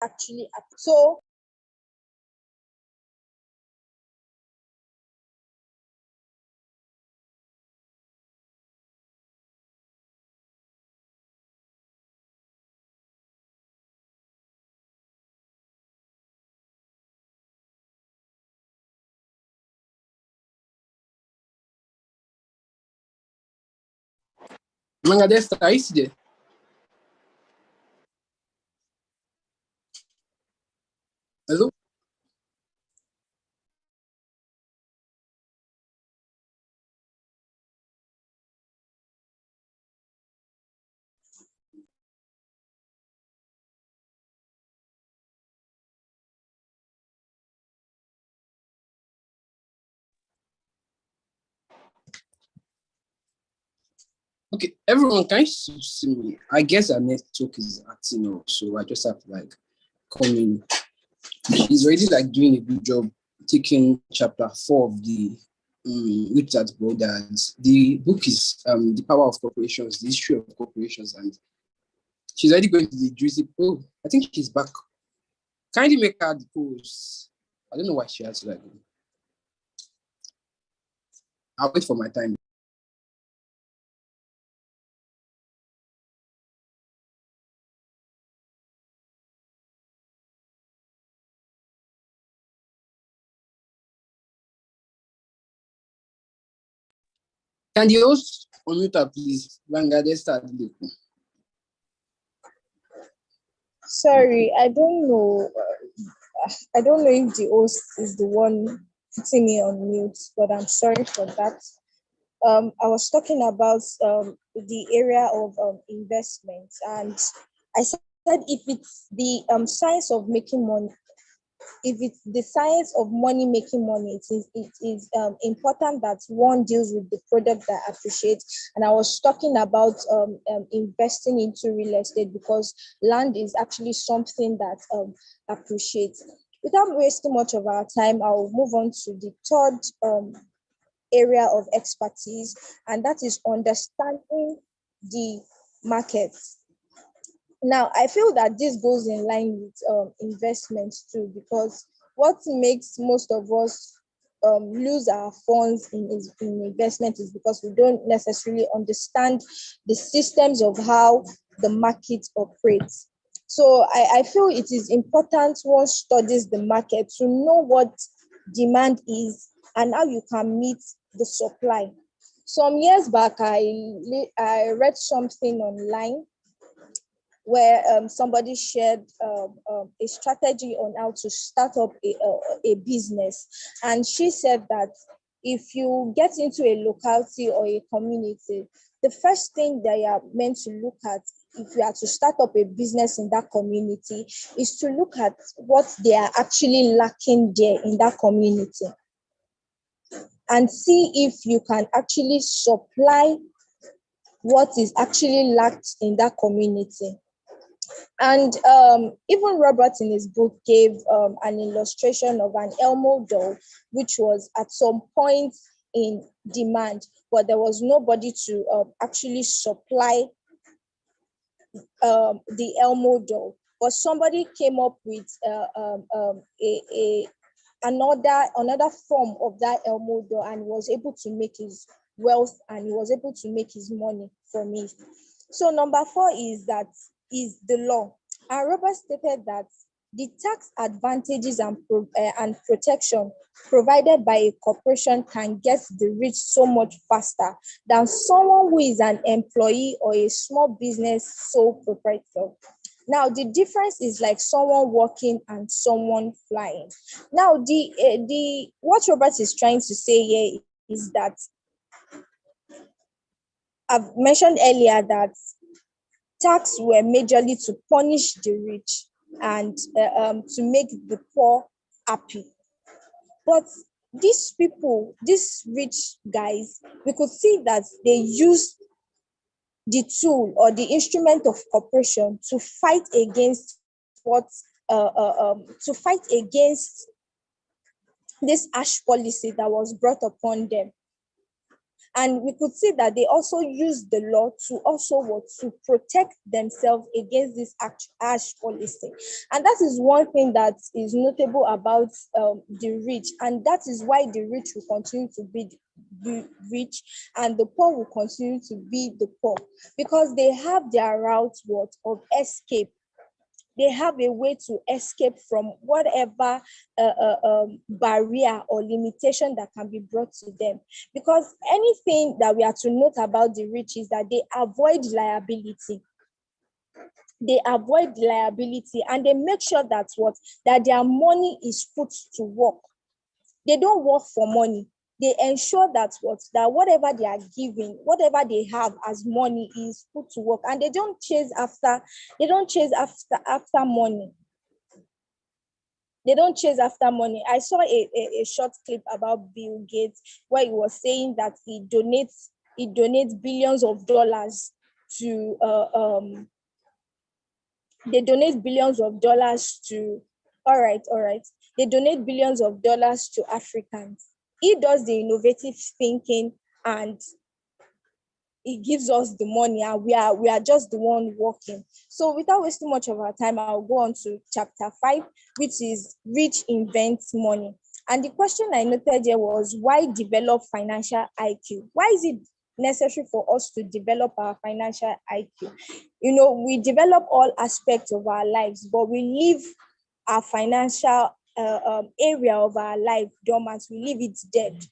actually happen. So Manga desta, aí se hello? Okay, everyone, can you see me? I guess our network is acting up, so I just have to like come in. He's already like doing a good job taking chapter 4 of the Rich Dad Brothers. The book is The Power of Corporations, the History of Corporations, and she's already going to the juicy. Oh, I think she's back. Kindly make her the post. I don't know why she has to like. I'll wait for my time. Can the host unmute her, please? Vangadesta. sorry, I don't know. I don't know if the host is the one putting me on mute, but I'm sorry for that. I was talking about the area of investment, and I said if it's the science of making money, if it's the science of money making money, it is important that one deals with the product that appreciates. And I was talking about investing into real estate because land is actually something that appreciates. Without wasting much of our time, I'll move on to the third area of expertise, and that is understanding the market. Now, I feel that this goes in line with investments too, because what makes most of us lose our funds in investment is because we don't necessarily understand the systems of how the market operates. So I feel it is important one studies the market to know what demand is and how you can meet the supply. Some years back, I read something online where somebody shared a strategy on how to start up a business. And she said that if you get into a locality or a community, the first thing that you are meant to look at if you are to start up a business in that community is to look at what they are actually lacking there in that community and see if you can actually supply what is actually lacked in that community. And even Robert in his book gave an illustration of an Elmo doll, which was at some point in demand, but there was nobody to actually supply the Elmo doll. But somebody came up with another form of that Elmo doll and was able to make his wealth and he was able to make his money from it. So number 4 is the law. And Robert stated that the tax advantages and protection provided by a corporation can get the rich so much faster than someone who is an employee or a small business sole proprietor. Now, the difference is like someone walking and someone flying. Now, the what Robert is trying to say here is that I've mentioned earlier that tax were majorly to punish the rich and to make the poor happy. But these people, these rich guys, we could see that they use the tool or the instrument of corporation to fight against to fight against this harsh policy that was brought upon them. And we could see that they also use the law to also what to protect themselves against this harsh policy. And that is one thing that is notable about the rich, and that is why the rich will continue to be the rich and the poor will continue to be the poor, because they have their route what of escape. They have a way to escape from whatever barrier or limitation that can be brought to them. Because anything that we are to note about the rich is that they avoid liability. They avoid liability and they make sure that that their money is put to work. They don't work for money. They ensure that whatever they are giving, whatever they have as money is put to work, and they don't chase after money. They don't chase after money. I saw a short clip about Bill Gates where he was saying that he donates billions of dollars to they donate billions of dollars to all right. They donate billions of dollars to Africans. He does the innovative thinking and he gives us the money, and we are just the one working. So without wasting much of our time, I'll go on to chapter 5, which is rich invents money. And the question I noted here was, why develop financial IQ? Why is it necessary for us to develop our financial IQ? We develop all aspects of our lives, but we leave our financial area of our life dormant. We leave it dead.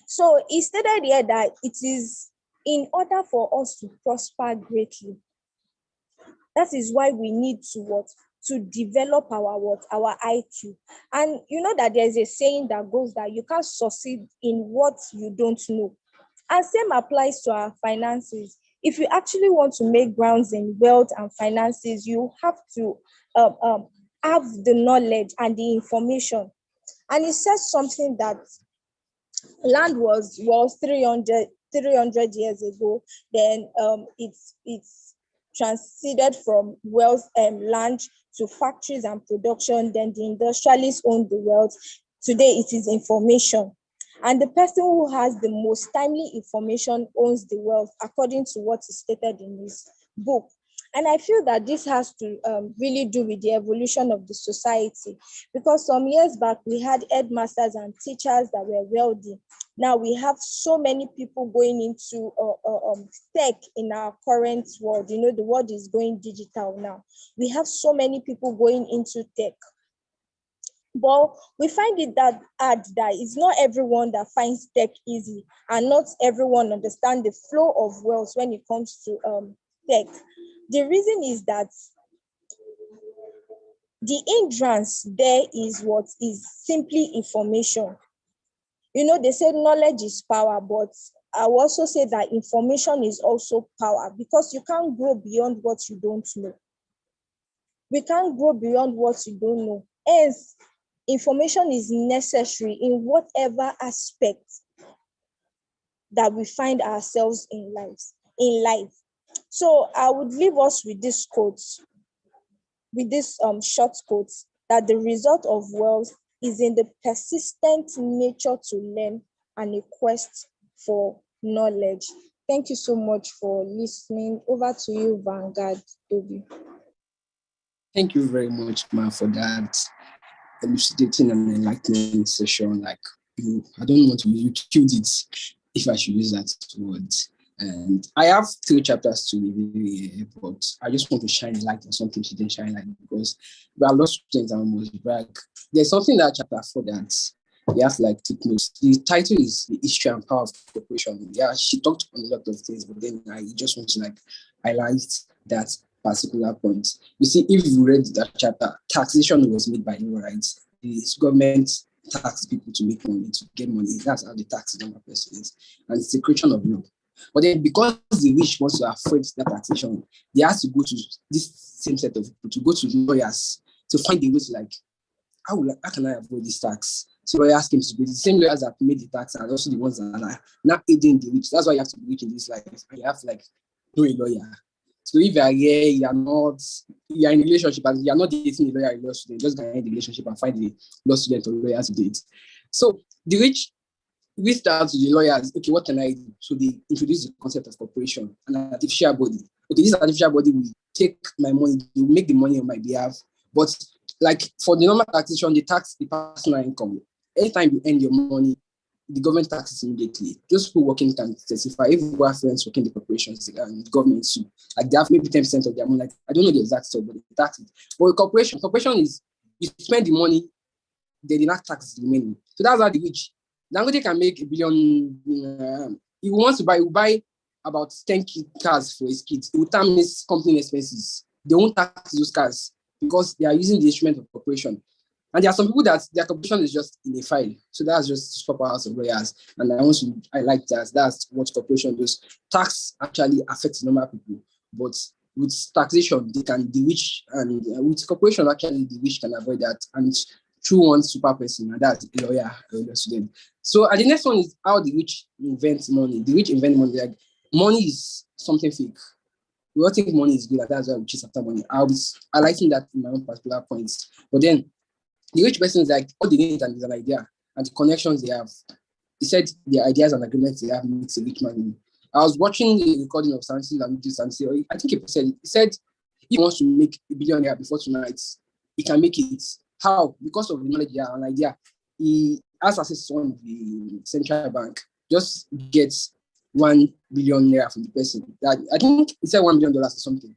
So he stated here that it is in order for us to prosper greatly. That is why we need to develop our IQ. And you know that there's a saying that goes that you can't succeed in what you don't know. And same applies to our finances. If you actually want to make grounds in wealth and finances, you have to have the knowledge and the information. And it says something that land was 300 years ago. Then it's transited from wealth land to factories and production. Then the industrialists own the wealth. Today it is information. And the person who has the most timely information owns the wealth, according to what is stated in this book. And I feel that this has to really do with the evolution of the society, because some years back we had headmasters and teachers that were wealthy. Now we have so many people going into tech in our current world. The world is going digital now. We have so many people going into tech. But we find it that it's not everyone that finds tech easy, and not everyone understands the flow of wealth when it comes to tech. The reason is that the hindrance there is simply information. They say knowledge is power, but I will also say that information is also power, because you can't grow beyond what you don't know. We can't grow beyond what you don't know. Hence, information is necessary in whatever aspect that we find ourselves in life. So I would leave us with this short quotes, that the result of wealth is in the persistent nature to learn and a quest for knowledge. Thank you so much for listening. Over to you, Vanguard Toby. Thank you very much, Ma, for that elucidating and enlightening session. I don't want to use you killed it, if I should use that word. And I have 3 chapters to review here, but I just want to shine light on something she didn't shine light, because there are lots of things I almost brag. There's something that chapter 4 that you have to take notes. The title is The History and Power of Corporation. Yeah, she talked on a lot of things, but then I just want to highlight that particular point. You see, if you read that chapter, taxation was made by law, right? The government tax people to make money, to get money. That's how the tax number person is. And it's a creation of law. But then because the rich wants to avoid that taxation, they have to go to this same set of people, to go to lawyers to find a way to how can I avoid this tax? So lawyers came to be the same lawyers that made the tax and also the ones that are not aiding the rich. That's why you have to be rich in this life. And you have to know a lawyer. So if you are here, you are in a relationship and you are not dating a lawyer, a law student, just get in the relationship and find a law student or lawyer to date. So the rich we start with the lawyers. Okay, what can I do? So they introduce the concept of corporation, an artificial body. Okay, this artificial body will take my money, they will make the money on my behalf. But like for the normal taxation, they tax the personal income. Anytime you earn your money, the government taxes immediately. Those people working can testify. If we have friends working in the corporations and government too, like they have maybe 10% of their money. Like I don't know the exact stuff, but they tax it. But a corporation is you spend the money, they did not tax the remaining. So that's how the rich. Dangote can make a billion. He wants to buy, he will buy about 10 cars for his kids. He will term his company expenses. They won't tax those cars because they are using the instrument of corporation. And there are some people that their corporation is just in a file. So that's just proper house of lawyers. And I like that. That's what corporation does. Tax actually affects normal people. But with taxation, the rich, and with corporation, actually, the rich can avoid that. And through one super person, and that's a lawyer, a student. So, and the next one is how the rich invent money. The rich invent money. Like, money is something fake. We all think money is good, and that's why we chase after money. I'll be highlighting that in my own particular points. But then, the rich person is like, all they need is an idea and the connections they have. He said the ideas and agreements they have makes a rich man. I was watching a recording of Sansi Lamidi. I think he said if he wants to make a billionaire before tonight, he can make it. How? Because of the knowledge he has, an idea. He has access to one of the central bank. Just gets 1 billion naira from the person. That I think he said $1 million or something.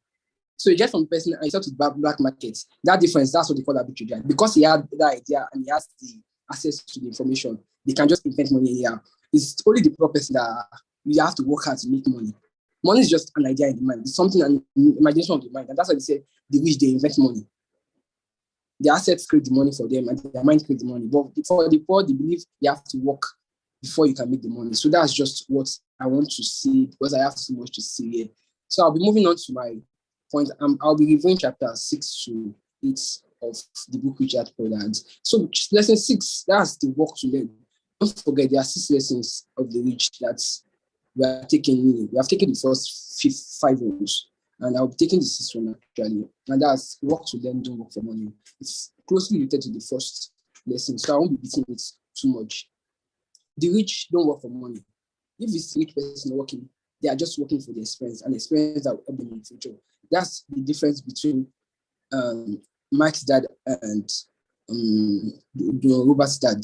So you get from the person and you start to black markets. That difference, that's what they call arbitrage. Because he had that idea and he has the access to the information, they can just invent money here. It's only the poor person that you have to work hard to make money. Money is just an idea in the mind. It's something, an imagination of the mind. And that's why they say the rich, they invent money. The assets create the money for them and their mind creates the money. But for the poor, they believe you have to work before you can make the money. So that's just what I want to see because I have so much to see here. So I'll be moving on to my point. I'll be reviewing chapter 6 to 8 of the book Richard Pollard. So lesson 6, that's the work to learn. Don't forget there are 6 lessons of the rich that we are taking. We have taken the first 5 ones, and I'll be taking the 6th one actually. And that's work to learn, don't work for money. It's closely related to the first lesson, so I won't be beating it too much. The rich don't work for money. If it's a rich person working, they are just working for the experience, and experience that will help them in the future. That's the difference between Mike's dad and Robert's dad.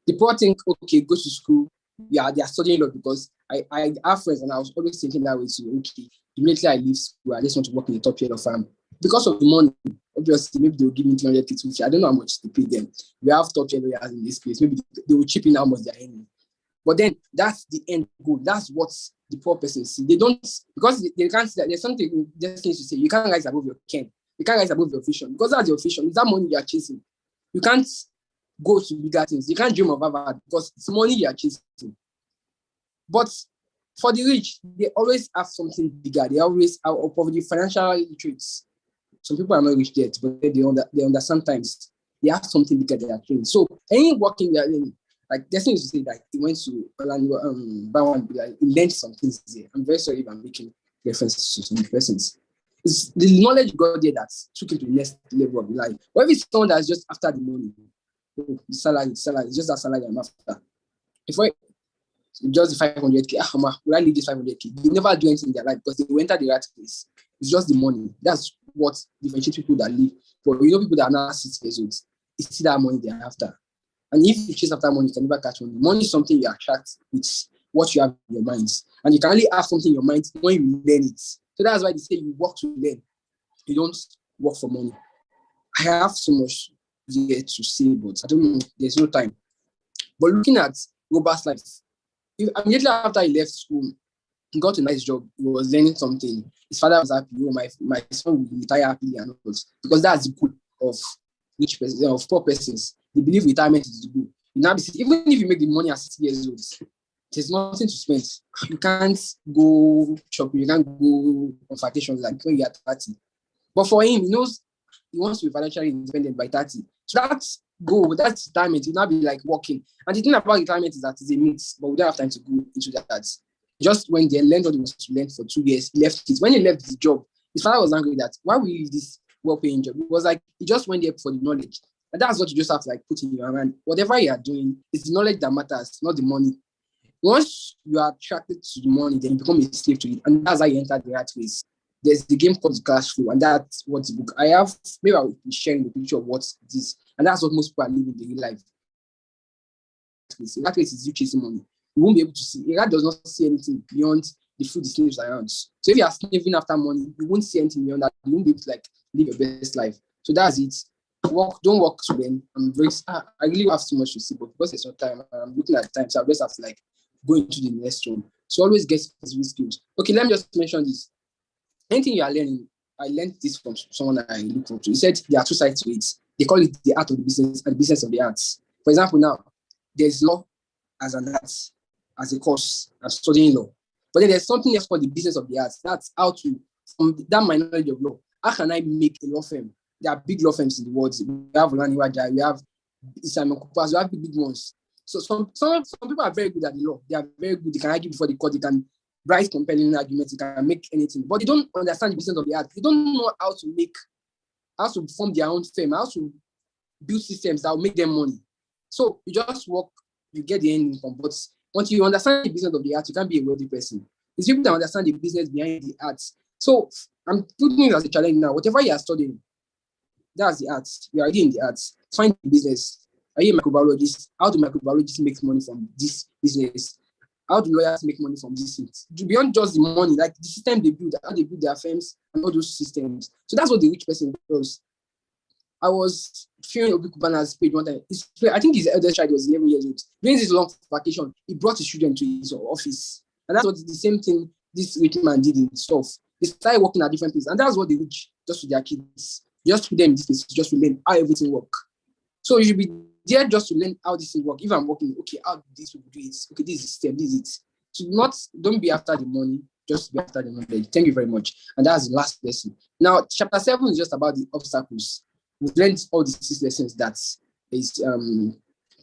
The poor think, okay, go to school. Yeah, they are studying a lot because I have friends and I was always thinking that way too. Okay, immediately I leave school, I just want to work in the top tier of farm. Because of the money, obviously, maybe they'll give me 300 kids. I don't know how much to pay them. We have top tier lawyers in this place. Maybe they will chip in how much they're earning. But then that's the end goal. That's what the poor person see. They don't, because they can't see that there's something, there's things to say. You can't rise above your ken. You can't rise above your vision because that's your vision. It's that money you are chasing. You can't go to bigger things. You can't dream of Harvard because it's money you are chasing. But for the rich, they always have something bigger. They always have poverty, financial traits. Some people are not rich yet, but they understand times. They have something bigger they are doing. So any working they are in, like Destiny used to say that he went to Orlando, Bowen, like he learned some things there. I'm very sorry if I'm making references to some persons. It's the knowledge got there that took him to the next level of life. But if it's someone that's just after the money, the salary, it's just that salary I'm after. If I just the 500k, will I leave this 500k? They never do anything in their life because they will enter the right place. It's just the money. That's what differentiates people that live. But people that are now 60 years old, it's still that money they're after. And if you chase after money, you can never catch money. Money is something you attract with what you have in your mind. And you can only have something in your mind when you learn it. So that's why they say you work to learn. You don't work for money. I have so much here to say, but I don't know. There's no time. But looking at Robert's life, immediately after he left school, he got a nice job. He was learning something. His father was happy. My son will retire happily and all. Because that's the goal of rich person, of poor persons. They believe retirement is the goal. Even if you make the money at 60 years old, there's nothing to spend. You can't go shopping. You can't go on vacations like when you're 30. But for him, he knows he wants to be financially independent by 30. So that's goal. That's retirement. He'll not be like working. And the thing about retirement is that it's a myth, but we don't have time to go into that. Just when they learned what he was to learn for 2 years, he left it. When he left his job, his father was angry that why will you leave this well-paying job? It was like he just went there for the knowledge. And that's what you just have to like put in your mind. Whatever you are doing, it's the knowledge that matters, not the money. Once you are attracted to the money, then you become a slave to it. And that's how you enter the rat race. There's the game called the cash flow, and that's what the book I have. Maybe I will be sharing the picture of what it is. And that's what most people are living in their life. That race is you chasing money. You won't be able to see. A rat does not see anything beyond the food it slaves around. So if you are slaving after money, you won't see anything beyond that. You won't be able to like live your best life. So that's it. Don't work to them. I really have too much to see, but because there's no time, I'm looking at time, so I just have to like go into the next one. So always get specific skills. Okay, let me just mention this. Anything you are learning, I learned this from someone I look up to. He said there are two sides to it. They call it the art of the business and the business of the arts. For example, now there's law as an art, as a course, and studying law. But then there's something else called the business of the arts. That's how to, from that my knowledge of law, how can I make a law firm? There are big law firms in the world. We have Olani Wajai, we have Simon Kupas, we have big ones. So some people are very good at the law. They are very good. They can argue before the court. They can write compelling arguments. They can make anything. But they don't understand the business of the art. They don't know how to form their own firm, how to build systems that will make them money. So you just work, you get the end income. But once you understand the business of the art, you can't be a wealthy person. It's people that understand the business behind the art. So I'm putting it as a challenge now. Whatever you are studying, that's the arts. You're already in the arts. Find the business. Are you a microbiologist? How do microbiologists make money from this business? How do lawyers make money from this thing? Beyond just the money, like the system they build, how they build their firms and all those systems. So that's what the rich person does. I was fearing Obi Kubana's page one time. I think his eldest child was 11 years old. During this long vacation, he brought his children to his office. And that's what the same thing this rich man did in stuff. They started working at different places. And that's what the rich does to their kids. Just put them in this place, just to learn how everything works. So you should be there just to learn how this thing works. If I'm working, okay, how this will do it? Okay, this is the step, this is it. So don't be after the money, just be after the knowledge. Thank you very much. And that's the last lesson. Now, chapter 7 is just about the obstacles. We've learned all these 6 lessons that is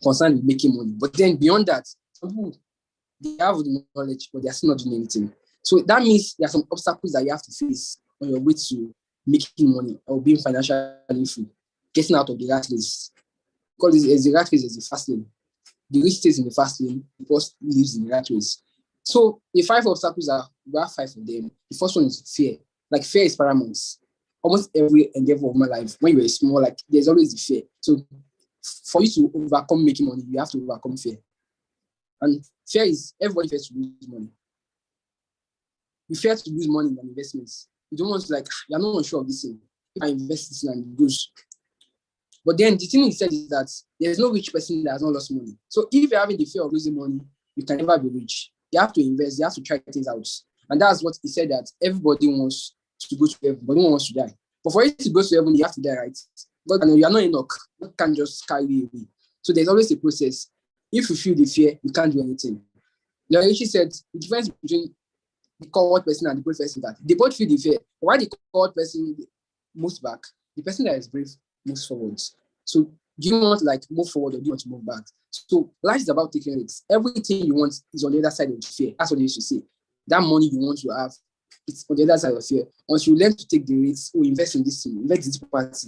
concerned with making money. But then beyond that, some people, they have the knowledge, but they're still not doing anything. So that means there are some obstacles that you have to face on your way to making money or being financially free, getting out of the rat race. Because the rat race is the fast lane. The rich stays in the fast lane, the poor lives in the rat race. So the 5 obstacles we have 5 of them. The first one is fear. Like fear is paramount. Almost every endeavor of my life, when you were small, like there's always the fear. So for you to overcome making money, you have to overcome fear. And fear is everybody fears to lose money. You fear to lose money in investments. You don't want to you're not sure of this thing. If I invest this and it goes. But then the thing he said is that there's no rich person that has not lost money. So if you're having the fear of losing money, you can never be rich. You have to invest, you have to try things out. And that's what he said, that everybody wants to go to heaven, but no one wants to die. But for you to go to heaven, you have to die, right? But you're not Enoch. God can't just carry you away. So there's always a process. If you feel the fear, you can't do anything. She said the difference between the coward person and the brave person, that they both feel the fear. Why the coward person moves back, the person that is brave moves forwards. So do you want to move forward or do you want to move back? So life is about taking risks. Everything you want is on the other side of the fear. That's what they used to say. That money you want to have, it's on the other side of fear. Once you learn to take the risks, invest in this thing, invest in this property.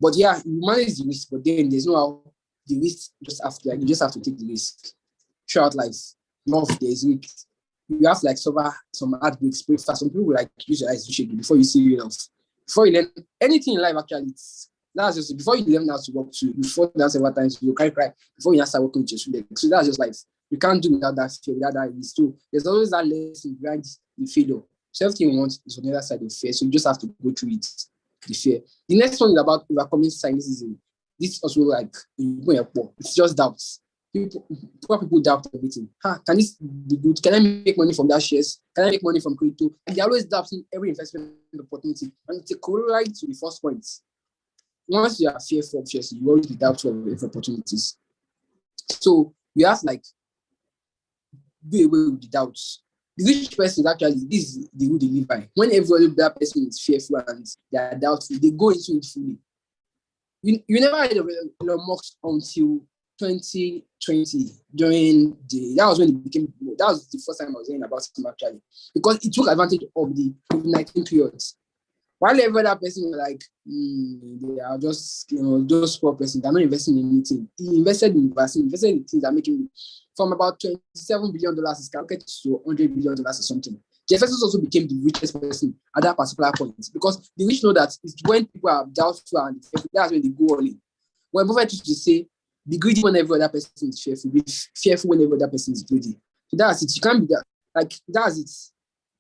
But yeah, you manage the risk, but then there's no how the risk you just have to take the risk throughout life. Love, there's risk. You have to suffer some heartbreaks, break fast. Some people will use your eyes to shake you before you see real love. Before you learn anything in life, actually, that's just before you learn how to walk to, you fall down several times, you cry before you start walking with your student. So that's just life. You can't do without that fear, without that risk. So there's always that lesson behind the failure. So everything you want is on the other side of fear. So you just have to go through it, the fear. The next one is about overcoming cynicism. This is also it's just doubts. Poor people doubt everything. Can this be good? Can I make money from that shares? Can I make money from crypto? And they're always doubting every investment opportunity. And it's a corollary to the first point. Once you are fearful of shares, you always be doubtful of opportunities. So you have to do away with the doubts. The rich person is actually, this is the rule they live by. When every other person is fearful and they are doubtful, they go into it fully. You never heard of Elon Musk until 2020 that was when it became, that was the first time I was hearing about him actually, because it took advantage of the COVID-19 period. While every other person was like, they are just, those poor person, they're not investing in anything. He invested in vaccine, invested in things that make him from about $27 billion is calculated to $100 billion or something. Jeff Bezos also became the richest person at that particular point because the rich know that it's when people are doubtful and that's when they go all in. When Buffett used to say, be greedy whenever other person is fearful, be fearful whenever other person is greedy. So that's it. You can't be that. Like, that's it.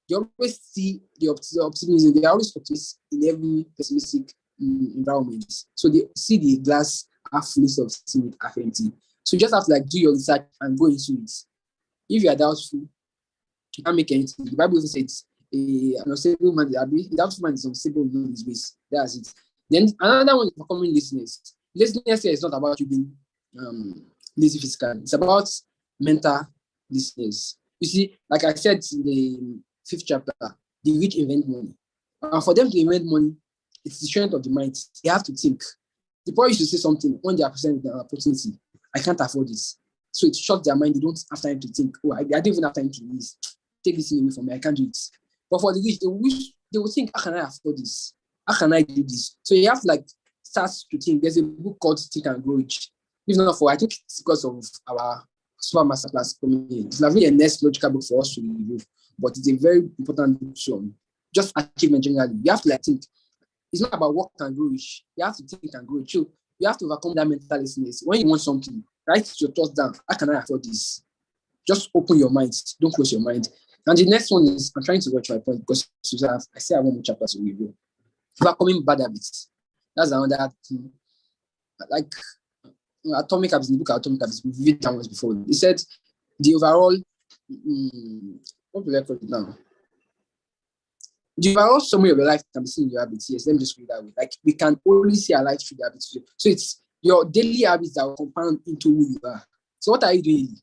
You always see the optimism. They are always optimists in every pessimistic environment. So they see the glass half full of steam with half empty. So you just have to like do your research and go into it. If you are doubtful, you can't make anything. The Bible even says an unstable man, a doubtful man is unstable in his ways. That's it. Then another one is becoming laziness. Laziness here is not about you being lazy physically. It's about mental laziness. You see, like I said in the 5th chapter, the rich invent money. And for them to invent money, it's the strength of the mind. They have to think. The poor used to say something when they are presented with an opportunity. I can't afford this. So it shuts their mind. They don't have time to think. Oh, I don't even have time to do this. Take this thing away from me. I can't do it. But for the rich, they will think, how can I afford this? How can I do this? So you have to like start to think. There's a book called Think and Grow Rich. If not for, I think it's because of our super masterclass coming in. It's not really a next logical book for us to review, but it's a very important book on just achievement generally. You have to like think. It's not about what can grow rich. You have to think and grow rich. You have to overcome that mental laziness. When you want something, write your thoughts down. How can I afford this? Just open your mind. Don't close your mind. And the next one is, I'm trying to watch my point because I say I want more chapters to review. Overcoming bad habits. That's another thing. Like Atomic Habits, in the book Atomic Habits, we've read that once before. He said the overall, what do I call it now? The overall summary of your life can be seen in your habits. Yes, let me just read that way. Like, we can only see our life through the habits. So it's your daily habits that will compound into who you are. So what are you doing?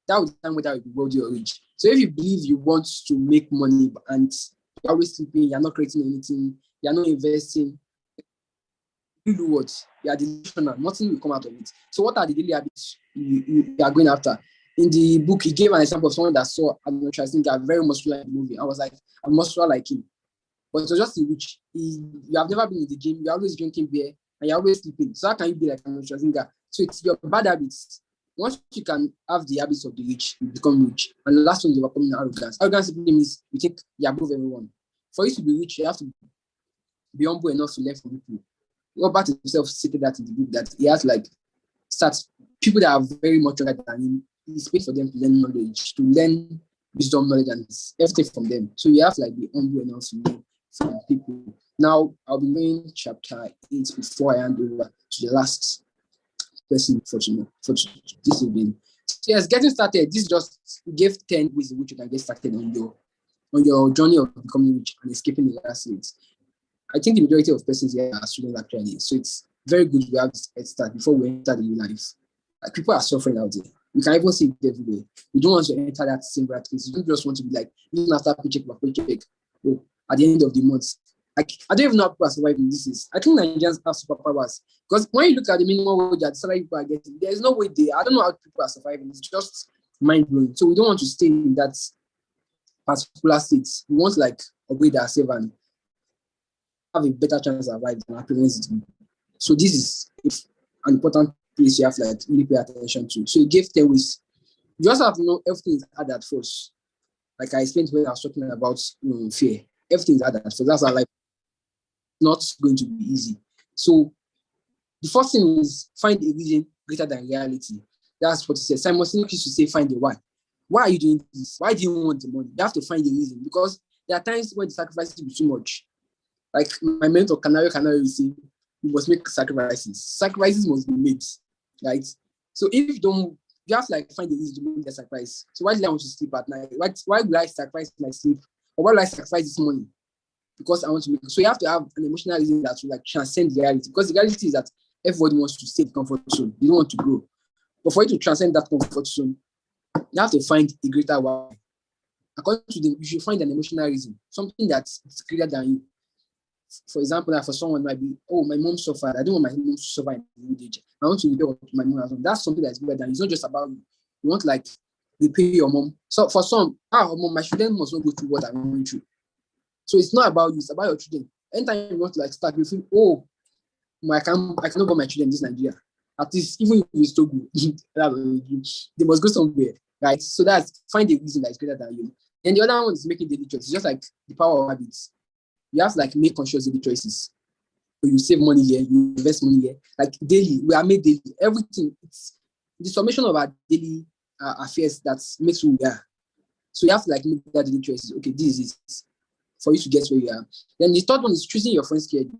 That will determine whether you will be rich. So if you believe you want to make money and you're always sleeping, you're not creating anything, you're not investing, you do what? You are delusional. Nothing will come out of it. So what are the daily habits you are going after? In the book, he gave an example of someone that saw Arnold Schwarzenegger very muscular in the movie. I was like, I'm muscular like him. But it was just in which you have never been in the gym, you're always drinking beer, and you're always sleeping. So how can you be like Arnold Schwarzenegger? So it's your bad habits. Once you can have the habits of the rich, you become rich. And the last one is overcoming arrogance. Arrogance simply means you think you're above everyone. For you to be rich, you have to be humble enough to learn from people. Robert himself stated that in the book that he has like people that are very much younger than him. It's paid for them to learn knowledge, to learn wisdom, knowledge, and everything from them. So you have to like be humble enough to learn from people. Now I'll be doing chapter 8 before I hand over to the last person for this evening. So yes, getting started. This just gave 10 ways in which you can get started on your journey of becoming rich and escaping the last rates. I think the majority of persons here are students actually. So it's very good we have this head start before we enter the new life. Like, people are suffering out there. We can even see it every day. We don't want to enter that same rat race. You don't just want to be like, even after paycheck by paycheck, at the end of the month. Like, I don't even know how people are surviving this. I think Nigerians have superpowers. Because when you look at the minimum wage that salary people are getting, there's no way I don't know how people are surviving. It's just mind-blowing. So we don't want to stay in that particular state. We want to like upgrade ourselves and have a better chance of surviving than our parents do. So this is an important place you have to like really pay attention to. So it gave 10 ways. You also have to know everything is hard at first. Like I explained when I was talking about fear. Everything is hard at first. That's our life. Not going to be easy. So the first thing is find a reason greater than reality. That's what he says. Simon Sinek used to say, find the why. Why are you doing this? Why do you want the money? You have to find the reason, because there are times when the sacrifices will be too much. Like my mentor, Canary will say, you must make sacrifices. Sacrifices must be made, right? So if you don't, you have to like find the reason to make the sacrifice. So why do I want to sleep at night? Why will I sacrifice my sleep? Or why will I sacrifice this money? Because I want to make it. So you have to have an emotional reason that will like transcend reality. Because the reality is that everybody wants to stay in comfort zone. They don't want to grow. But for you to transcend that comfort zone, you have to find a greater why. According to them, you should find an emotional reason, something that's greater than you. For example, like for someone might be, oh, my mom suffered. I don't want my mom to suffer in the old age. I want to repay what my mom has done. That's something that's greater than you. It's not just about you. You want to like repay your mom. So for some, mom, my children must not go through what I'm going through. So it's not about you, it's about your children. Anytime you want to like start, you feel, oh, I cannot go my children in this Nigeria. At least even if it's so good, they must go somewhere, right? So that's find a reason that is greater than you. And the other one is making daily choices. It's just like the power of habits. You have to like make conscious daily choices. So you save money here, you invest money here. Like daily, we are made daily. Everything, it's the summation of our daily affairs that makes who we are. So you have to like make that daily choices. Okay, this is it for you to get where you are. Then the third one is choosing your friend's schedule.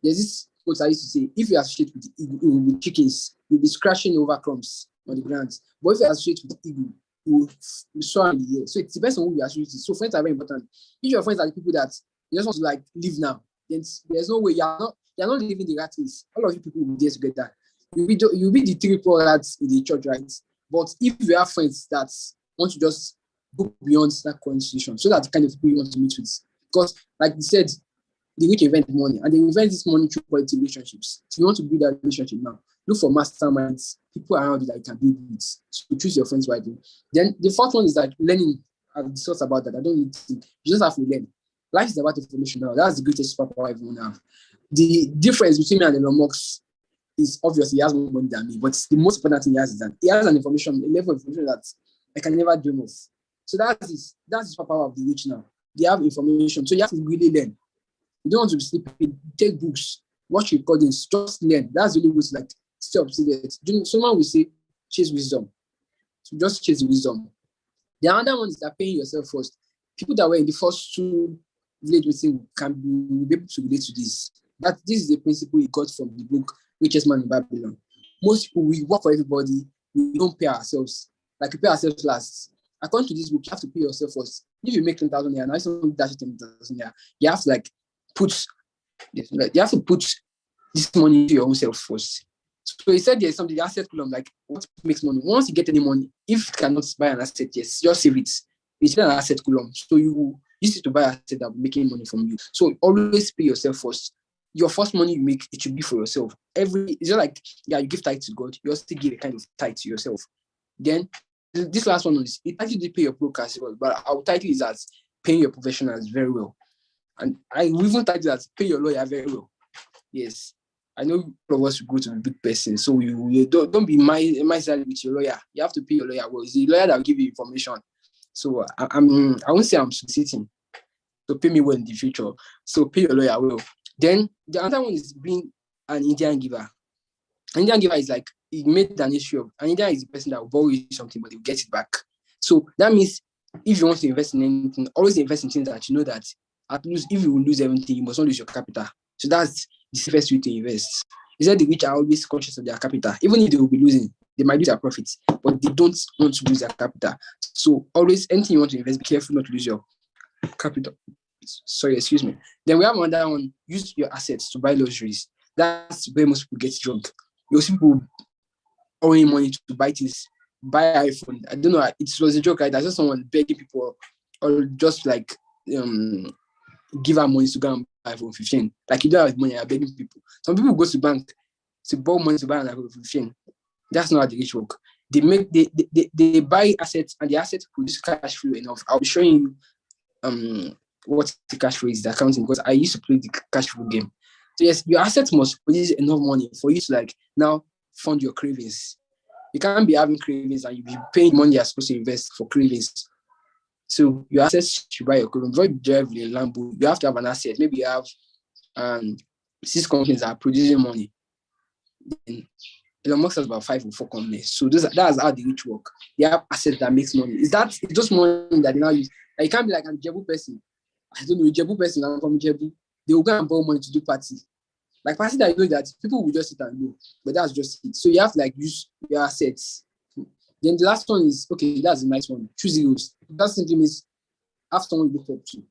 There's this quote I used to say: if you associate with chickens, you'll be scratching over crumbs on the ground. But if you associate with eagle, you soar in the air. So it depends on who you associate with. So friends are very important. If your friends are the people that you just want to like live now, then there's no way you're not living the rat race. All of you people will be there together. You'll be the three poor lads in the church, right? But if you have friends that want to just go beyond that current situation, so that's the kind of people you want to meet with. Because, like you said, the rich invent money, and they invent this money through quality relationships. So you want to build that relationship now. Look for masterminds, people around you that you can build with. So choose your friends wisely. Then the fourth one is like learning. I've discussed about that. I don't need to. You just have to learn. Life is about information now. That's the greatest superpower everyone have. The difference between me and Elon Musk is obviously he has more money than me, but the most important thing he has is that he has a level of information that I can never dream of. So that's the power of the rich now. They have information, so you have to really learn. You don't want to be sleeping. Take books, watch recordings, just learn. That's really what's like stay up to date. Someone will say chase wisdom. So just chase wisdom. The other one is that paying yourself first. People that were in the first two village meeting can be able to relate to this. That this is a principle we got from the book Richest Man in Babylon. Most people, we work for everybody, we don't pay ourselves. Like we pay ourselves last. According to this book, you have to pay yourself first. If you make 10,000 here, now someone dash 10,000 here, you have to like put this money into your own self first. So he said there's something, the asset column, like what makes money. Once you get any money, if you cannot buy an asset, yes, just save it. It's an asset column. So you use it to buy an asset that will be making money from you. So always pay yourself first. Your first money you make, it should be for yourself. It's just like, you give tithe to God, you also give a kind of tithe to yourself. Then this last one is it actually pay your brokers well, but our title is as paying your professionals very well. And I even title as pay your lawyer very well. Yes. I know all of us will go to a big person, so you don't be myself with your lawyer. You have to pay your lawyer well. It's the lawyer that will give you information. So I won't say I'm soliciting. So pay me well in the future. So pay your lawyer well. Then the other one is being an Indian giver. An Indian giver is like, he made an issue of, an Indian is the person that will borrow you something, but he will get it back. So that means if you want to invest in anything, always invest in things that you know that at least if you will lose everything, you must not lose your capital. So that's the safest way to invest. Is that the rich are always conscious of their capital. Even if they will be losing, they might lose their profits, but they don't want to lose their capital. So always, anything you want to invest, be careful not to lose your capital. Sorry, excuse me. Then we have another one, use your assets to buy luxuries. That's where most people get drunk. You see people owing money to buy things, buy iPhone. I don't know, it was a joke, right? That's just someone begging people or just like give her money to go and buy iPhone 15. Like you don't have money, you're begging people. Some people go to bank to borrow money to buy an iPhone 15. That's not how the rich work. They buy assets and the assets produce cash flow enough. I'll be showing you what the cash flow is, the accounting, because I used to play the cash flow game. So yes, your assets must produce enough money for you to like now fund your cravings. You can't be having cravings and you be paying money you're supposed to invest for cravings. So your assets should buy your cravings. Before you drive a Lambo, you have to have an asset. Maybe you have 6 companies that are producing money. Then Elon Musk has about 5 or 4 companies. So that's how the rich work. They have assets that makes money. It's just money that they now use. Like, you can't be like a Jebu person. I don't know, a Jebu person, I'm from Jebu. They will go and borrow money to do party. Like party that you know that people will just sit and go. But that's just it. So you have to like use your assets. Then the last one is, okay, that's the nice one. Choose heroes. That simply means have someone you look up to.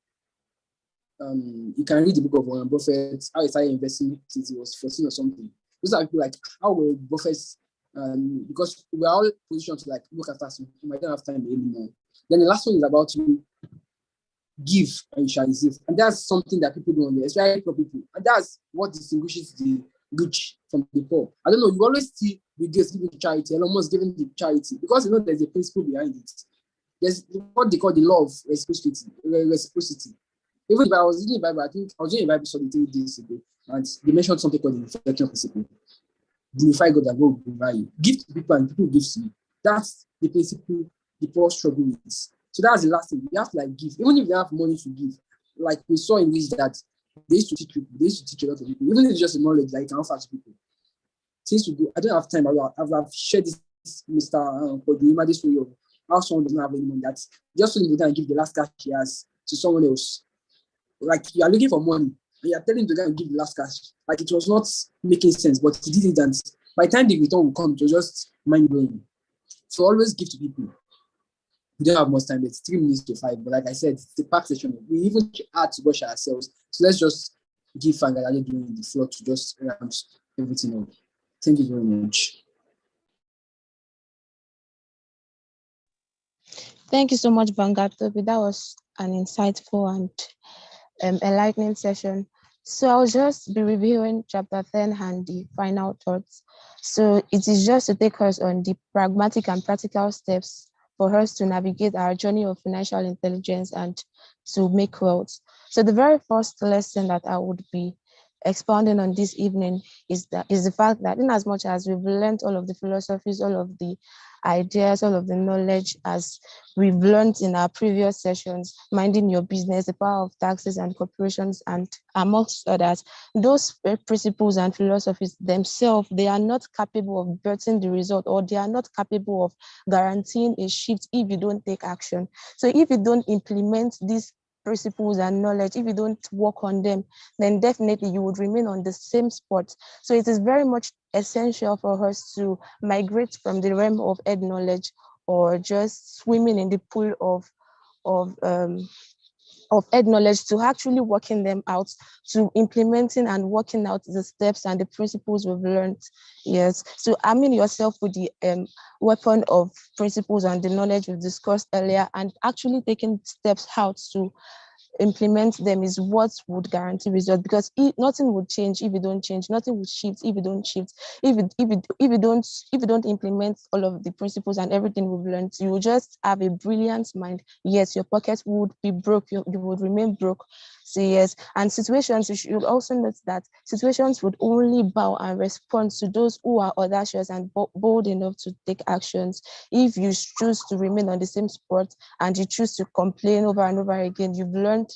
You can read the book of Warren Buffett, how he started investing since he was 14 or something. Those are people like, how were Buffett's, because we're all positioned to like look at us, we might not have time anymore. Then the last one is about you give and you shall receive. And that's something that people don't understand, especially for people. And that's what distinguishes the rich from the poor. I don't know, you always see the gifts giving to charity, Elon Musk giving to charity, because you know there's a principle behind it. There's what they call the law of reciprocity. Even if I was reading the Bible, I think I was doing a Bible study 3 days ago, and they mentioned something called the reflection principle. Glorify God and God will glorify you. Give to people and people give to you. That's the principle the poor struggle with. So that's the last thing. You have to like give, even if you have money to give. Like we saw in this that they used to teach people, they used to teach a lot of people, even if it's just a knowledge that you can offer to people. Things to do. I don't have time. I've shared this Mr. Koduyima this way of how someone doesn't have any money that just so they can give the last cash he has to someone else. Like you are looking for money and you are telling the guy to give the last cash. Like it was not making sense, but he did it, and by the time the return will come, it was just mind blowing. So always give to people. We don't have much time. It's 3 minutes to 5. But like I said, it's a packed session. We even had to brush ourselves. So let's just give Fangalale doing the floor to just ramp everything up. Thank you very much. Thank you so much, Vanguard. That was an insightful and enlightening session. So I'll just be reviewing chapter 10 and the final thoughts. So it is just to take us on the pragmatic and practical steps for us to navigate our journey of financial intelligence and to make wealth. So the very first lesson that I would be expounding on this evening is the fact that in as much as we've learned all of the philosophies, all of the ideas, all of the knowledge as we've learned in our previous sessions, minding your business, the power of taxes and corporations, and amongst others, those principles and philosophies themselves, they are not capable of birthing the result, or they are not capable of guaranteeing a shift if you don't take action. So if you don't implement these principles and knowledge, if you don't work on them, then definitely you would remain on the same spot. So it is very much essential for us to migrate from the realm of head knowledge or just swimming in the pool of head knowledge to actually working them out, to implementing and working out the steps and the principles we've learned. Yes. So arming yourself with the weapon of principles and the knowledge we've discussed earlier, and actually taking steps out to implement them is what would guarantee results, because nothing would change if you don't change, nothing would shift if you don't shift. If you don't implement all of the principles and everything we've learned, you will just have a brilliant mind. Yes, your pocket would be broke, you would remain broke. So yes, and situations, you should also note that situations would only bow and respond to those who are audacious and bold enough to take actions. If you choose to remain on the same spot and you choose to complain over and over again, you've learned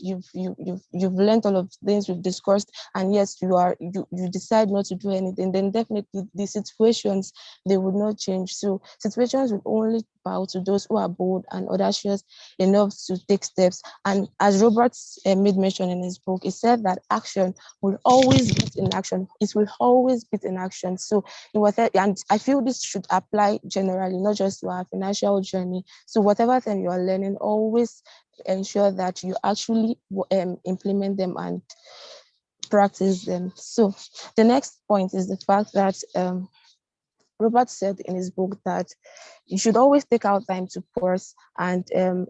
all of the things we've discussed, and yes, you decide not to do anything, then definitely the situations, they would not change. So situations will only bow to those who are bold and audacious enough to take steps. And as Robert made mention in his book, he said that action will always beat in action. It will always beat in action. So and I feel this should apply generally, not just to our financial journey. So whatever thing you are learning, always ensure that you actually implement them and practice them. So the next point is the fact that Robert said in his book that you should always take out time to pause and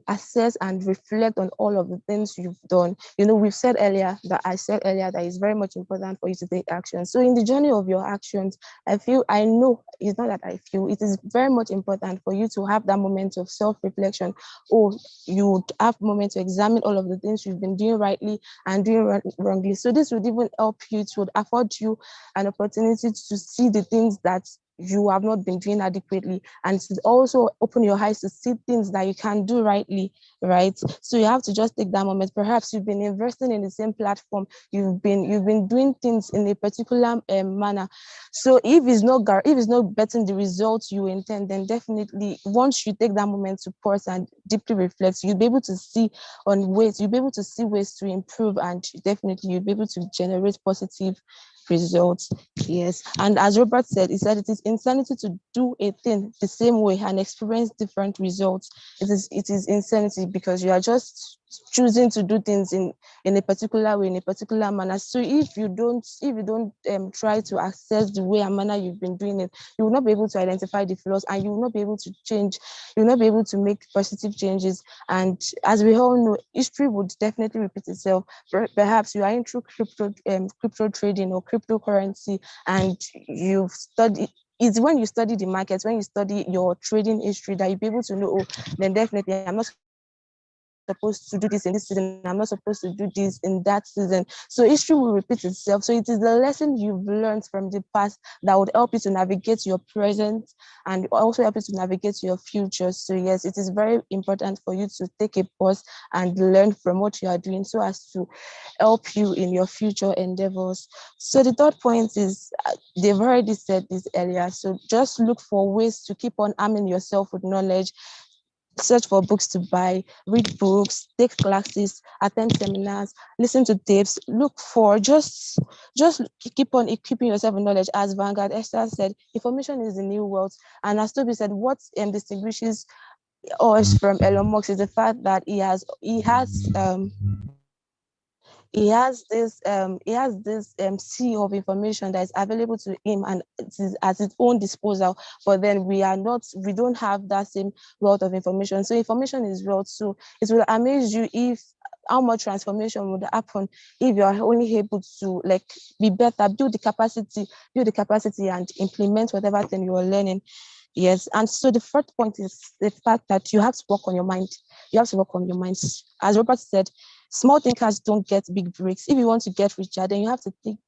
assess and reflect on all of the things you've done. I said earlier that it's very much important for you to take action. So in the journey of your actions, I know it's not that I feel, it is very much important for you to have that moment of self-reflection. Or you would have moment to examine all of the things you've been doing rightly and doing wrongly. So this would even help you, to afford you an opportunity to see the things that you have not been doing adequately, and to also open your eyes to see things that you can do rightly, right? So you have to just take that moment. Perhaps you've been investing in the same platform, you've been doing things in a particular manner. So if it's not getting the results you intend, then definitely once you take that moment to pause and deeply reflect, you'll be able to see ways to improve, and definitely you'll be able to generate positive results. Yes. And as Robert said, he said it is insanity to do a thing the same way and experience different results. It is insanity because you are just choosing to do things in a particular way, in a particular manner. So if you don't try to access the way and manner you've been doing it, you will not be able to identify the flaws, and you will not be able to change. You will not be able to make positive changes. And as we all know, history would definitely repeat itself. Perhaps you are into crypto trading or cryptocurrency, and you've studied. It's when you study the markets, when you study your trading history, that you'll be able to know, oh, then definitely I'm not supposed to do this in this season. I'm not supposed to do this in that season. So history will repeat itself. So it is the lesson you've learned from the past that would help you to navigate your present and also help you to navigate your future. So yes, it is very important for you to take a pause and learn from what you are doing so as to help you in your future endeavors. So the third point is, they've already said this earlier, so just look for ways to keep on arming yourself with knowledge. Search for books to buy, read books, take classes, attend seminars, listen to tapes. Look for just keep on equipping yourself with knowledge. As Vanguard Esther said, information is the new wealth. And as Toby said, what distinguishes us from Elon Musk is the fact that he has this sea of information that is available to him and it is at his own disposal, but then we don't have that same wealth of information. So information is wealth. So it will amaze you if how much transformation would happen if you are only able to be better, build the capacity and implement whatever thing you are learning. Yes, and so the fourth point is the fact that you have to work on your mind. You have to work on your minds. As Robert said, small thinkers don't get big breaks. If you want to get richer, then you have to think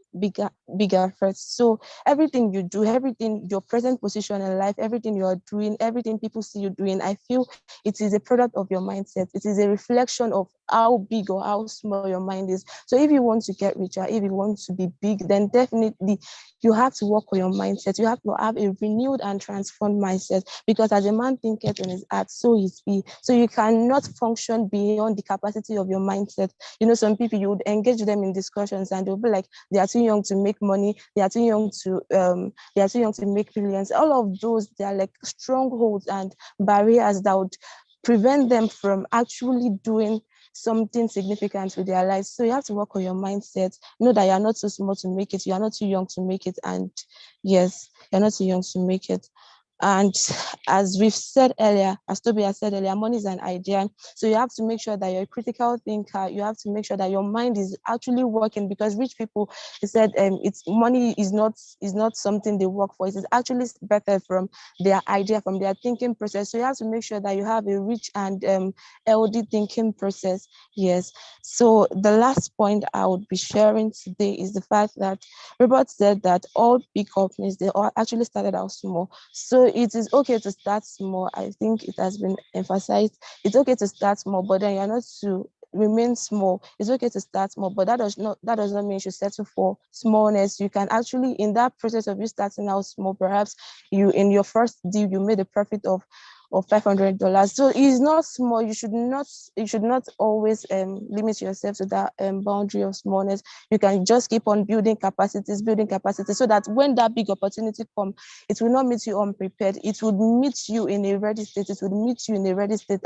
bigger first. So everything you do, everything, your present position in life, everything you are doing, everything people see you doing, I feel it is a product of your mindset. It is a reflection of how big or how small your mind is. So if you want to get richer, if you want to be big, then definitely you have to work on your mindset. You have to have a renewed and transformed mindset, because as a man thinketh in his heart, so is he. So you cannot function beyond the capacity of your mindset. Some people, you would engage them in discussions and they'll be like, they are too young to make money, they are too young to make millions. All of those, they are like strongholds and barriers that would prevent them from actually doing something significant with their lives. So you have to work on your mindset. Know that you're not too small to make it, you are not too young to make it, and yes, you're not too young to make it. And as we've said earlier, as Toby has said earlier, money is an idea. So you have to make sure that you're a critical thinker. You have to make sure that your mind is actually working, because rich people, he said, money is not something they work for. It is actually better from their idea, from their thinking process. So you have to make sure that you have a rich and healthy thinking process. Yes. So the last point I would be sharing today is the fact that Robert said that all big companies, they all actually started out small. So it is okay to start small. I think it has been emphasized. It's okay to start small, but then you're not to remain small. It's okay to start small, but that does not mean you should settle for smallness. You can actually, in that process of you starting out small, perhaps in your first deal you made a profit of $500. So it's not small. You should not always limit yourself to that boundary of smallness. You can just keep on building capacity, so that when that big opportunity comes, it will not meet you unprepared. It would meet you in a ready state.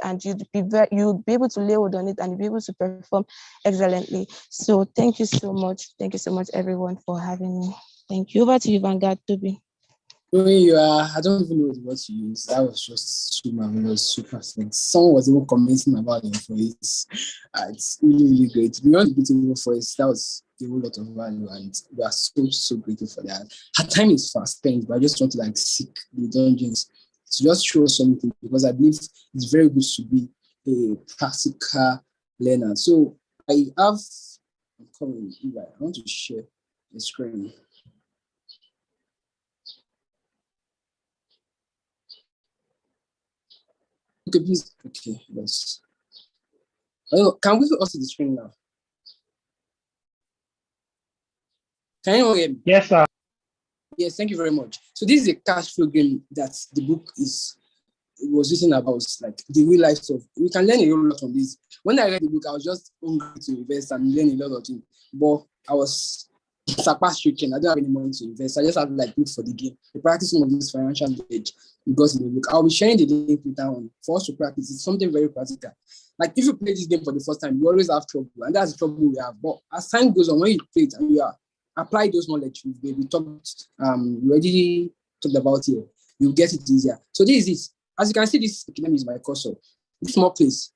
And you'd be able to lay hold on it and be able to perform excellently. So thank you so much. Thank you so much, everyone, for having me. Thank you. Over to you, Vanguard, Toby. I don't even know what to use. That was just too marvelous, super perfect. Someone was even commenting about your voice. It's really, really great. Beyond the beautiful voice, that was a whole lot of value, and we are so grateful for that. Her time is fast spent, but I just want to seek the dungeons to just show something, because I believe it's very good to be a practical learner. So I want to share the screen. Okay, please. Okay, yes. Can we also the screen now? Can anyone hear me? Yes, sir. Yes, thank you very much. So this is a cash flow game that the book was written about, the real life stuff. We can learn a whole lot from this. When I read the book, I was just hungry to invest and learn a lot of things. But I was stricken. I don't have any money to invest. I just have look for the game. To practice some of this financial knowledge because in the book. I'll be sharing the link later on for us to practice. It's something very practical. If you play this game for the first time, you always have trouble, and that's the trouble we have. But as time goes on, when you play it and you apply those knowledge we already talked about here, you get it easier. So this is it. As you can see, this academy is my cursor. This small place,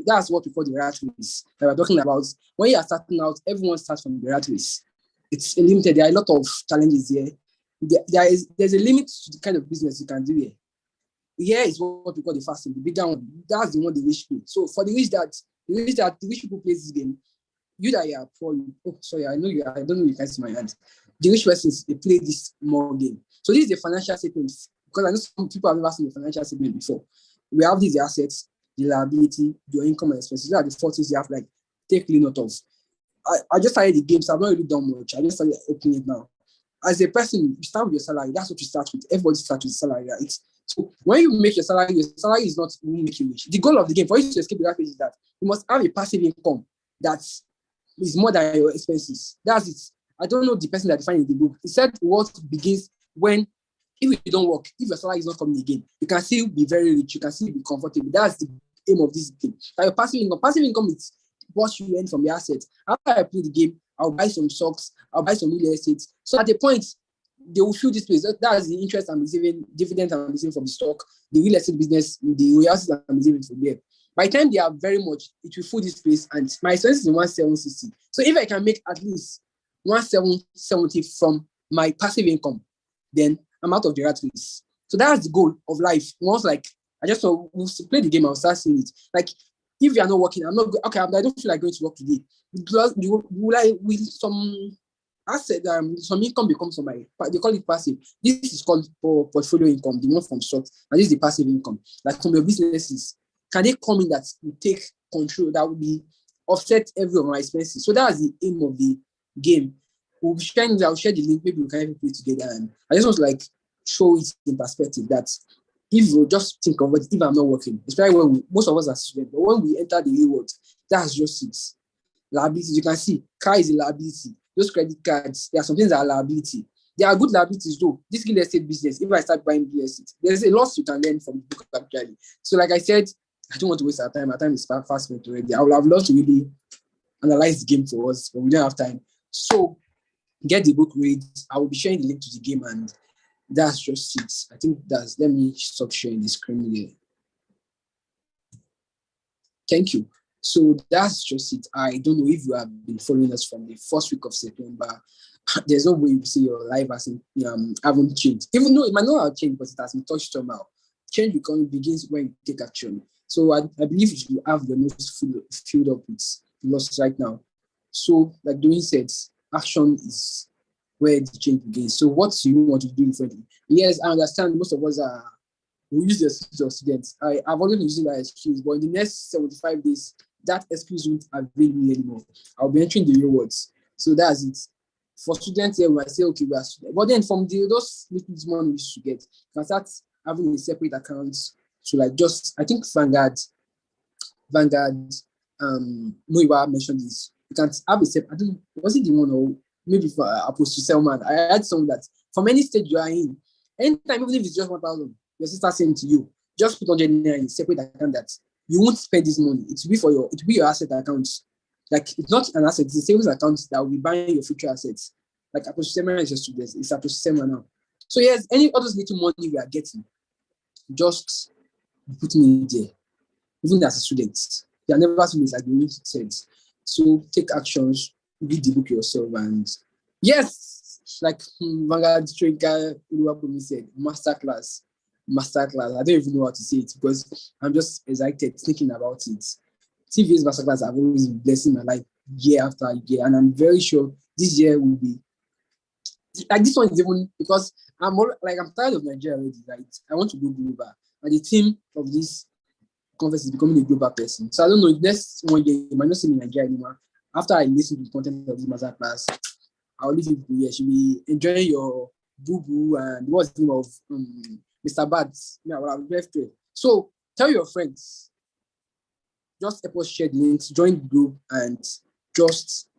that's what we call the rat race that we're talking about. When you are starting out, everyone starts from the rat race. It's limited. There are a lot of challenges here. There's a limit to the kind of business you can do here. Here is what we call the fasting, the bigger one. That's the one they wish me. So for the rich that The rich people play this game. You that you are poor, sorry, I don't know you guys see my hands. The rich persons, they play this more game. So this is the financial statement, because I know some people have never seen the financial statement before. We have these assets, the liability, your income and expenses. These are the four things you have like take note of. I just started the game, so I've not really done much. I just started opening it now. As a person, you start with your salary. That's what you start with. Everybody starts with salary, right? So when you make your salary is not really making you rich. The goal of the game for you to escape the rat race is that you must have a passive income that is more than your expenses. That's it. I don't know the person that defined in the book. He said what begins when, if you don't work, if your salary is not coming again, you can still be very rich. You can still be comfortable. That's the aim of this game. Like your passive income is what you earn from your assets. After I play the game, I'll buy some stocks, I'll buy some real estate. So at the point, they will fill this place. That's the interest I'm receiving, dividends I'm receiving from the stock, the real estate business, the royalties I'm receiving from there. By the time they are very much, it will fill this place, and my expenses is 1760. So if I can make at least 1770 from my passive income, then I'm out of the rat race. So that's the goal of life. Once like I just we'll play the game, I'll start seeing it. Like if you are not working, I'm not okay. I don't feel like going to work today. Will some asset, some income becomes from my, they call it passive. This is called portfolio income, the one from stocks, and this is the passive income. Like from your businesses, can they come in that will take control, that will be offset every of my expenses? So that's the aim of the game. We'll be sharing, I'll share the link, maybe we can even play together. And I just want to like show it in perspective that if you just think of it, if I'm not working, especially when most of us are students, but when we enter the real world, that's just it. Liabilities, you can see, car is a liability. Those credit cards, there are some things that are liability. There are good liabilities though. This real estate business, if I start buying real estate, there's a lot you can learn from the book actually. So like I said, I don't want to waste our time. Our time is fast spent already. I would have loved to really analyze the game for us, but we don't have time. So get the book read. I will be sharing the link to the game, and that's just it. I think let me stop sharing the screen here. Thank you. So that's just it. I don't know if you have been following us from the first week of September. There's no way you see your life haven't changed. Even though it might not have changed, but it has been touched somehow. Change begins when you take action. So I believe you have your nose filled up with loss right now. So like Doing said, action is where the change begins. So what do you want to do differently? Yes, I understand most of us we use the excuse of students. I've always been using that excuse, but in the next 75 days, that excuse won't avail me anymore. I'll be entering the real worlds. So that's it. For students here, we might say, okay, we are students. But then from those little money we used to get, you can start having a separate account to like just, I think Vanguard, Noiwa mentioned this. You can have a separate, I don't know, was it the one or maybe for Apostle Selman? I had someone that from any stage you are in, anytime, even if it's just 1,000, your sister saying to you, just put 100 naira in a separate account that you won't spend this money. It will be your asset account. Like it's not an asset, it's a savings account that will be buying your future assets. Like Apostle Selman is just students, it's Apostle Selman now. So yes, any other little money we are getting, just putting it there, even as a student. You are never students, like you said. So take actions, read the book yourself, and yes, like Vanguard Drinker said, masterclass. I don't even know how to say it because I'm just excited thinking about it. TV's masterclass have always been blessing my life year after year, and I'm very sure this year will be like this one is even because I'm tired of Nigeria already, right? I want to go global, and the theme of this conference is becoming a global person. So I don't know, next 1 year you might not see me in Nigeria anymore. After I listen to the content of this masterclass, I'll leave you here. Should be enjoying your boo and what's the name of Mr. Bats. Yeah, well, I've left it. So tell your friends, just help us share the links, join the group, and just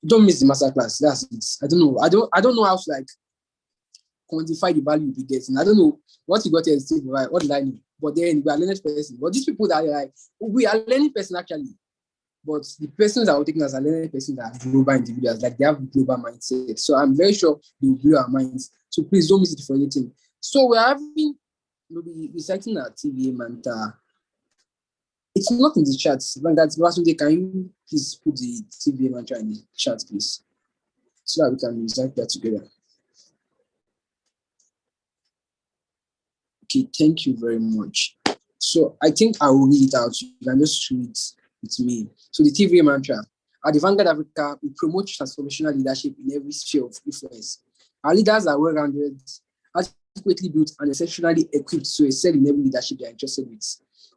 don't miss the masterclass. That's it. I don't know. I don't know how to like quantify the value you'll be getting. I don't know what you got here. Right? What did I know? But then we are learning person. But these people that are like, we are learning person actually. But the persons that we're taking as a learning person that are global individuals, like they have global mindset. So I'm very sure they will blow our minds. So please don't miss it for anything. So we're having maybe reciting our TVA Manta. It's not in the chat. When that's Basunde, can you please put the TVA Mantra in the chat, please? So that we can recite that together. Okay, thank you very much. So I think I will read it out. You can just read with me. So the TV mantra. At the Vanguard Africa, we promote transformational leadership in every sphere of influence. Our leaders are well-rounded, adequately built, and exceptionally equipped to excel in every leadership they are interested with.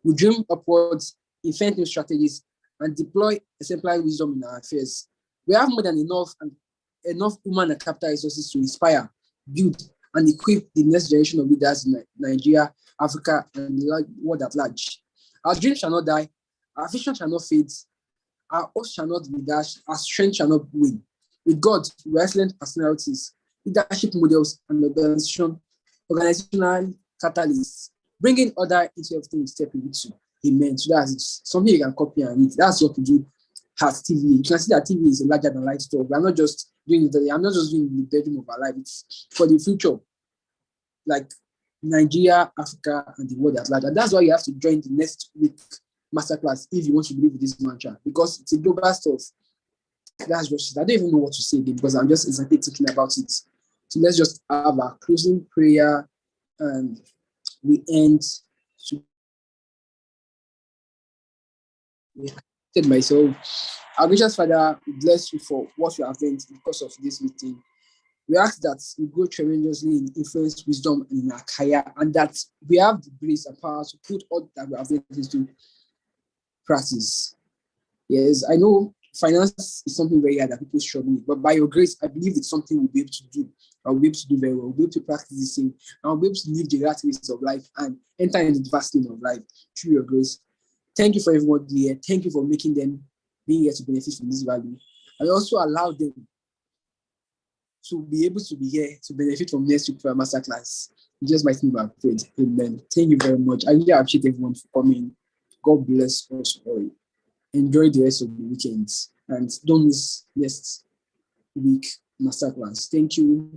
We dream upwards, invent new strategies, and deploy exemplary wisdom in our affairs. We have more than enough human and capital resources to inspire, build, and equip the next generation of leaders in Nigeria, Africa, and the world at large. Our dreams shall not die, our vision shall not fade, our hopes shall not be dashed, our strength shall not wane. With God, we are excellent personalities, leadership models, and organizational catalysts, bringing order into everything we step into. Amen. So that's something you can copy and read. That's what we do at TV. You can see that TV is a larger than life stuff. I'm not just doing it. I'm not just doing the bedroom of our life. It's for the future, like Nigeria, Africa, and the world at large. And that's why you have to join the next week masterclass if you want to believe in this mantra, because it's a global stuff. That's just, I don't even know what to say again because I'm just exactly thinking about it. So let's just have a closing prayer and we end. Myself, our gracious Father, we bless you for what you have done because of this meeting. We ask that we grow tremendously in influence, wisdom, and in our career, and that we have the grace and power to put all that we have done into practice. Yes, I know finance is something very hard that people struggle with, but by your grace, I believe it's something we'll be able to do. I'll be able to do very well. We'll be able to practice the same, and I'll be able to live the rat race of life and enter into the vast lane of life through your grace. Thank you for everyone here. Thank you for making them being here to benefit from this value. And also allow them to be able to be here to benefit from next week's masterclass. You just might think I've prayed. Amen. Thank you very much. I really appreciate everyone for coming. God bless us all. Enjoy the rest of the weekend and don't miss next week masterclass. Thank you.